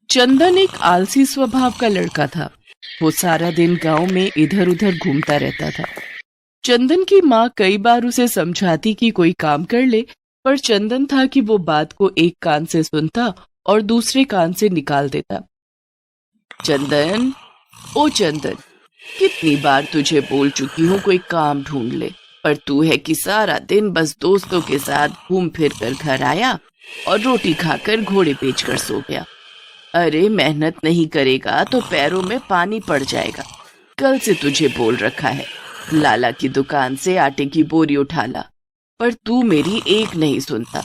चंदन एक आलसी स्वभाव का लड़का था। वो सारा दिन गांव में इधर उधर घूमता रहता था। चंदन की माँ कई बार उसे समझाती कि कोई काम कर ले, पर चंदन था कि वो बात को एक कान से सुनता और दूसरे कान से निकाल देता। चंदन, ओ चंदन, कितनी बार तुझे बोल चुकी हूँ कोई काम ढूंढ ले, पर तू है कि सारा दिन बस दोस्तों के साथ घूम फिर कर घर आया और रोटी खाकर घोड़े बेचकर सो गया। अरे मेहनत नहीं करेगा तो पैरों में पानी पड़ जाएगा। कल से तुझे बोल रखा है लाला की दुकान से आटे की बोरी उठा ला, पर तू मेरी एक नहीं सुनता।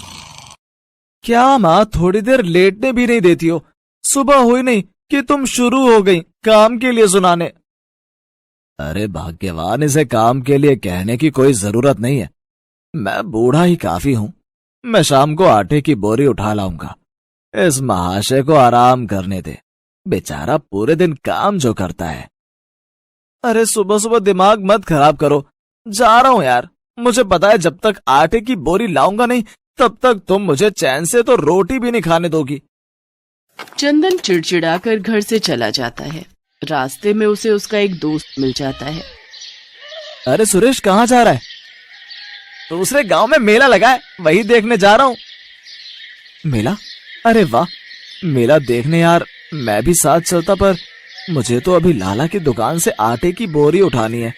क्या माँ, थोड़ी देर लेटने भी नहीं देती हो? सुबह हुई नहीं कि तुम शुरू हो गई काम के लिए सुनाने। अरे भाग्यवान, इसे काम के लिए कहने की कोई जरूरत नहीं है। मैं बूढ़ा ही काफी हूँ। मैं शाम को आटे की बोरी उठा लाऊंगा। इस महाशय को आराम करने दे, बेचारा पूरे दिन काम जो करता है। अरे सुबह सुबह दिमाग मत खराब करो, जा रहा हूं यार। मुझे पता है जब तक आटे की बोरी लाऊंगा नहीं तब तक तुम मुझे चैन से तो रोटी भी नहीं खाने दोगी। चंदन चिड़चिड़ाकर घर से चला जाता है। रास्ते में उसे उसका एक दोस्त मिल जाता है। अरे सुरेश, कहाँ जा रहा है? दूसरे गांव में मेला लगा है, वही देखने जा रहा हूँ। मेला? अरे वाह, मेला देखने यार मैं भी साथ चलता, पर मुझे तो अभी लाला की दुकान से आटे की बोरी उठानी है।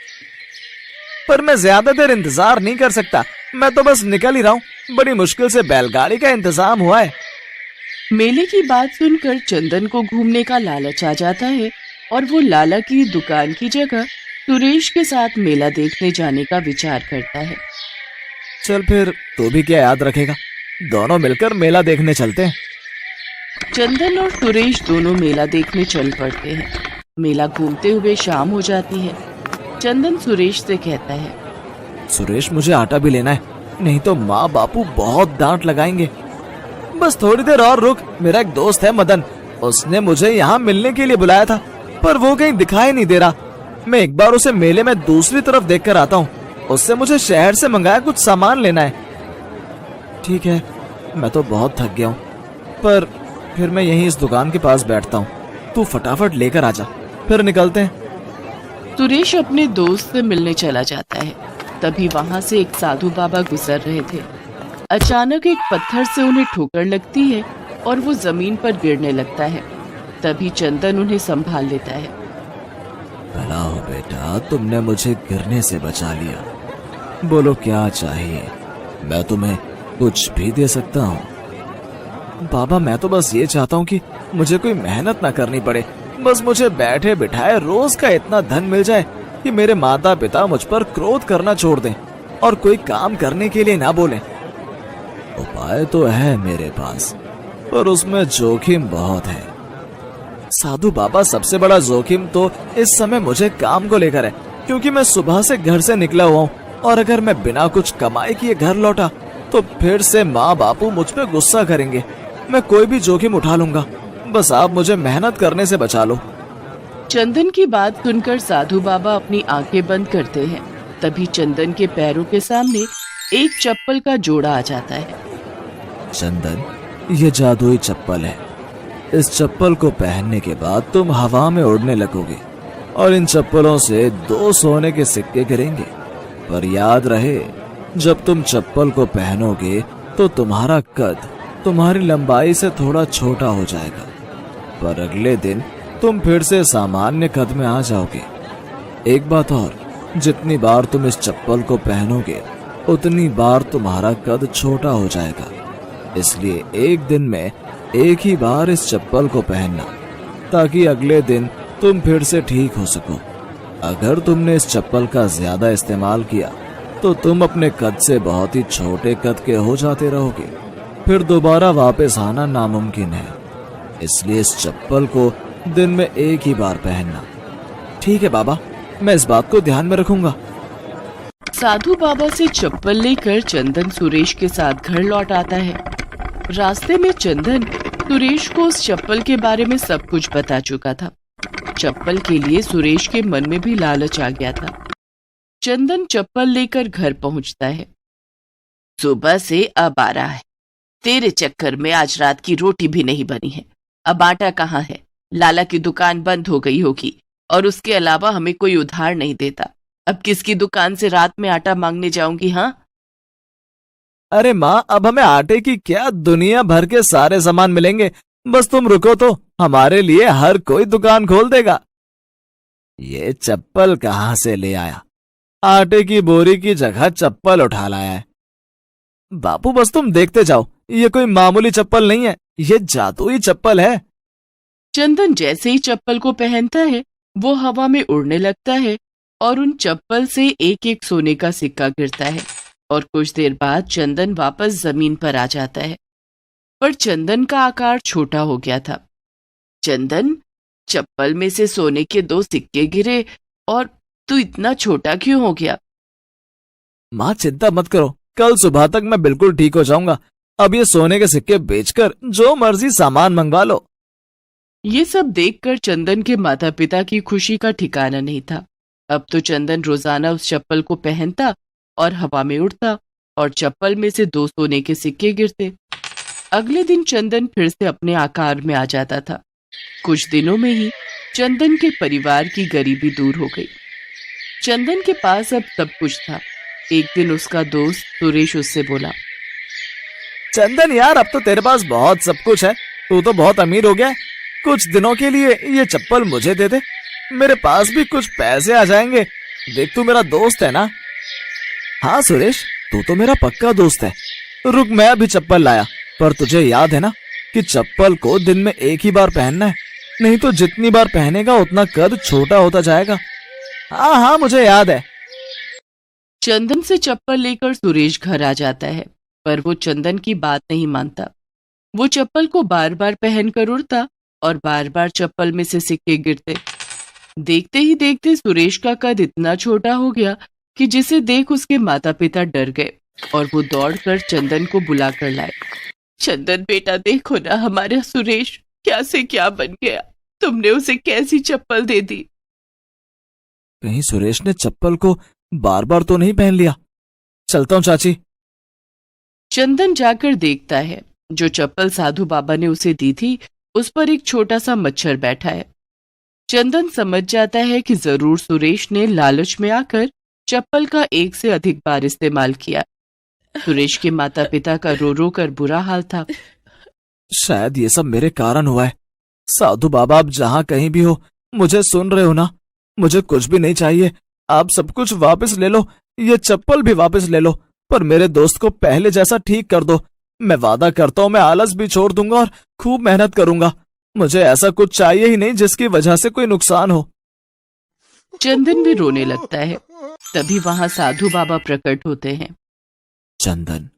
पर मैं ज्यादा देर इंतजार नहीं कर सकता, मैं तो बस निकल ही रहा हूँ। बड़ी मुश्किल से बैलगाड़ी का इंतजाम हुआ है। मेले की बात सुनकर चंदन को घूमने का लालच आ जाता है और वो लाला की दुकान की जगह सुरेश के साथ मेला देखने जाने का विचार करता है। चल फिर, तू भी क्या याद रखेगा, दोनों मिलकर मेला देखने चलते हैं। चंदन और सुरेश दोनों मेला देखने चल पड़ते हैं। मेला घूमते हुए शाम हो जाती है। चंदन सुरेश से कहता है, सुरेश, मुझे आटा भी लेना है, नहीं तो माँ बापू बहुत डांट लगाएंगे। बस थोड़ी देर और रुक, मेरा एक दोस्त है मदन, उसने मुझे यहाँ मिलने के लिए बुलाया था, पर वो कहीं दिखाई नहीं दे रहा। मैं एक बार उसे मेले में दूसरी तरफ देख कर आता हूँ। उससे मुझे शहर से मंगाया कुछ सामान लेना है। ठीक है, मैं तो बहुत थक गया हूँ, पर फिर मैं यहीं इस दुकान के पास बैठता हूँ। तू फटाफट लेकर आजा, फिर निकलते हैं। सुरेश अपने दोस्त से मिलने चला जाता है। तभी वहां से एक साधु बाबा गुजर रहे थे। अचानक एक पत्थर से उन्हें ठोकर लगती है और वो जमीन पर गिरने लगता है। तभी चंदन उन्हें संभाल लेता है। भला हो बेटा, तुमने मुझे गिरने से बचा लिया। बोलो क्या चाहिए, मैं तुम्हें कुछ भी दे सकता हूँ। बाबा, मैं तो बस ये चाहता हूँ कि मुझे कोई मेहनत ना करनी पड़े। बस मुझे बैठे बिठाए रोज का इतना धन मिल जाए कि मेरे माता पिता मुझ पर क्रोध करना छोड़ दें और कोई काम करने के लिए ना बोलें। उपाय तो है मेरे पास, पर उसमें जोखिम बहुत है। साधु बाबा, सबसे बड़ा जोखिम तो इस समय मुझे काम को लेकर है, क्योंकि मैं सुबह से घर से निकला हुआ हूँ, और अगर मैं बिना कुछ कमाई किए घर लौटा तो फिर से माँ बापू मुझ पे गुस्सा करेंगे। मैं कोई भी जोखिम उठा लूंगा, बस आप मुझे मेहनत करने से बचा लो। चंदन की बात सुनकर साधु बाबा अपनी आंखें बंद करते हैं। तभी चंदन के पैरों के सामने एक चप्पल का जोड़ा आ जाता है। चंदन, ये जादुई चप्पल है। इस चप्पल को पहनने के बाद तुम हवा में उड़ने लगोगे और इन चप्पलों से 2 सोने के सिक्के गिरेंगे। पर याद रहे, जब तुम चप्पल को पहनोगे तो तुम्हारा कद तुम्हारी लंबाई से थोड़ा छोटा हो जाएगा, पर अगले दिन तुम फिर से सामान्य कद में आ जाओगे। एक बात और, जितनी बार तुम इस चप्पल को पहनोगे उतनी बार तुम्हारा कद छोटा हो जाएगा। इसलिए एक दिन में एक ही बार इस चप्पल को पहनना, ताकि अगले दिन तुम फिर से ठीक हो सको। अगर तुमने इस चप्पल का ज्यादा इस्तेमाल किया तो तुम अपने कद से बहुत ही छोटे कद के हो जाते रहोगे, फिर दोबारा वापस आना नामुमकिन है। इसलिए इस चप्पल को दिन में एक ही बार पहनना। ठीक है बाबा, मैं इस बात को ध्यान में रखूंगा। साधु बाबा से चप्पल लेकर चंदन सुरेश के साथ घर लौट आता है। रास्ते में चंदन सुरेश को उस चप्पल के बारे में सब कुछ बता चुका था। चप्पल के लिए सुरेश के मन में भी लालच आ गया था। चंदन चप्पल लेकर घर पहुंचता है। सुबह से अब आ रहा है, तेरे चक्कर में आज रात की रोटी भी नहीं बनी है। अब आटा कहाँ है? लाला की दुकान बंद हो गई होगी और उसके अलावा हमें कोई उधार नहीं देता। अब किसकी दुकान से रात में आटा मांगने जाऊंगी? हाँ, अरे माँ, अब हमें आटे की क्या, दुनिया भर के सारे सामान मिलेंगे। बस तुम रुको तो हमारे लिए हर कोई दुकान खोल देगा। ये चप्पल कहाँ से ले आया? आटे की बोरी की जगह चप्पल उठा लाया है। बापू बस तुम देखते जाओ, ये कोई मामूली चप्पल नहीं है, ये जादुई चप्पल है। चंदन जैसे ही चप्पल को पहनता है वो हवा में उड़ने लगता है और उन चप्पल से एक एक सोने का सिक्का गिरता है और कुछ देर बाद चंदन वापस जमीन पर आ जाता है। पर चंदन का आकार छोटा हो गया था। चंदन, चप्पल में से सोने के 2 सिक्के गिरे और तू इतना छोटा क्यों हो गया? माँ चिंता मत करो, कल सुबह तक मैं बिल्कुल ठीक हो जाऊंगा। अब ये सोने के सिक्के बेचकर जो मर्जी सामान मंगवा लो। ये सब देखकर चंदन के माता पिता की खुशी का ठिकाना नहीं था। अब तो चंदन रोजाना उस चप्पल को पहनता और हवा में उड़ता और चप्पल में से 2 सोने के सिक्के गिरते। अगले दिन चंदन फिर से अपने आकार में आ जाता था। कुछ दिनों में ही चंदन के परिवार की गरीबी दूर हो गई। चंदन के पास अब सब कुछ था। एक दिन उसका दोस्त सुरेश उससे बोला, चंदन यार, अब तो तेरे पास बहुत सब कुछ है, तू तो बहुत अमीर हो गया है। कुछ दिनों के लिए ये चप्पल मुझे दे दे, मेरे पास भी कुछ पैसे आ जाएंगे। देख, तू मेरा दोस्त है ना? हाँ सुरेश, तू तो मेरा पक्का दोस्त है। रुक, मैं अभी चप्पल लाया। पर तुझे याद है ना कि चप्पल को दिन में एक ही बार पहनना है, नहीं तो जितनी बार पहनेगा उतना कद छोटा होता जाएगा। हाँ हाँ, मुझे याद है। चंदन से चप्पल लेकर सुरेश घर आ जाता है, पर वो चंदन की बात नहीं मानता। वो चप्पल को बार बार पहनकर उड़ता और बार बार चप्पल में से सिक्के गिरते। देखते ही देखते सुरेश का कद इतना छोटा हो गया कि जिसे देख उसके माता पिता डर गए और वो दौड़कर चंदन को बुला कर लाए। चंदन बेटा, देखो ना, हमारा सुरेश क्या से क्या बन गया। तुमने उसे कैसी चप्पल दे दी? कहीं सुरेश ने चप्पल को बार बार तो नहीं पहन लिया। चलता हूँ चाची। चंदन जाकर देखता है जो चप्पल साधु बाबा ने उसे दी थी उस पर एक छोटा सा मच्छर बैठा है। चंदन समझ जाता है कि जरूर सुरेश ने लालच में आकर चप्पल का एक से अधिक बार इस्तेमाल किया। सुरेश के माता पिता का रो रो कर बुरा हाल था। शायद ये सब मेरे कारण हुआ है। साधु बाबा, आप जहाँ कहीं भी हो, मुझे सुन रहे हो ना? मुझे कुछ भी नहीं चाहिए, आप सब कुछ वापस ले लो, ये चप्पल भी वापस ले लो, पर मेरे दोस्त को पहले जैसा ठीक कर दो। मैं वादा करता हूँ मैं आलस भी छोड़ दूंगा और खूब मेहनत करूंगा। मुझे ऐसा कुछ चाहिए ही नहीं जिसकी वजह से कोई नुकसान हो। चंदन भी रोने लगता है। तभी वहां साधु बाबा प्रकट होते हैं। चंदन,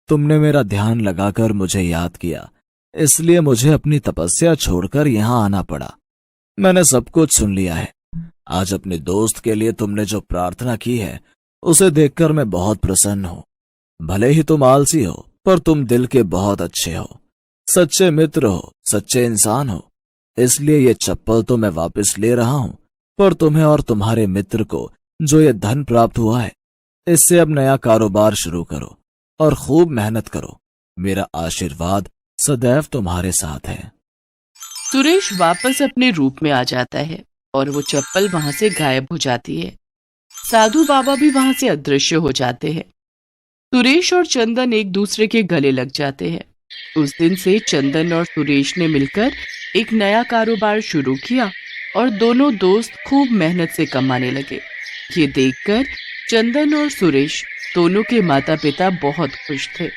तुमने मेरा ध्यान लगाकर मुझे याद किया, इसलिए मुझे अपनी तपस्या छोड़कर यहाँ आना पड़ा। मैंने सब कुछ सुन लिया है। आज अपने दोस्त के लिए तुमने जो प्रार्थना की है उसे देखकर मैं बहुत प्रसन्न हूँ। भले ही तुम आलसी हो, पर तुम दिल के बहुत अच्छे हो, सच्चे मित्र हो, सच्चे इंसान हो। इसलिए ये चप्पल तो मैं वापस ले रहा हूँ, पर तुम्हें और तुम्हारे मित्र को जो ये धन प्राप्त हुआ है, इससे अब नया कारोबार शुरू करो और खूब मेहनत करो। मेरा आशीर्वाद सदैव तुम्हारे साथ है। सुरेश वापस अपने रूप में आ जाता है और वो चप्पल वहां से गायब हो जाती है। साधु बाबा भी वहां से अदृश्य हो जाते हैं। सुरेश और चंदन एक दूसरे के गले लग जाते हैं। उस दिन से चंदन और सुरेश ने मिलकर एक नया कारोबार शुरू किया और दोनों दोस्त खूब मेहनत से कमाने लगे। ये देखकर चंदन और सुरेश दोनों के माता पिता बहुत खुश थे।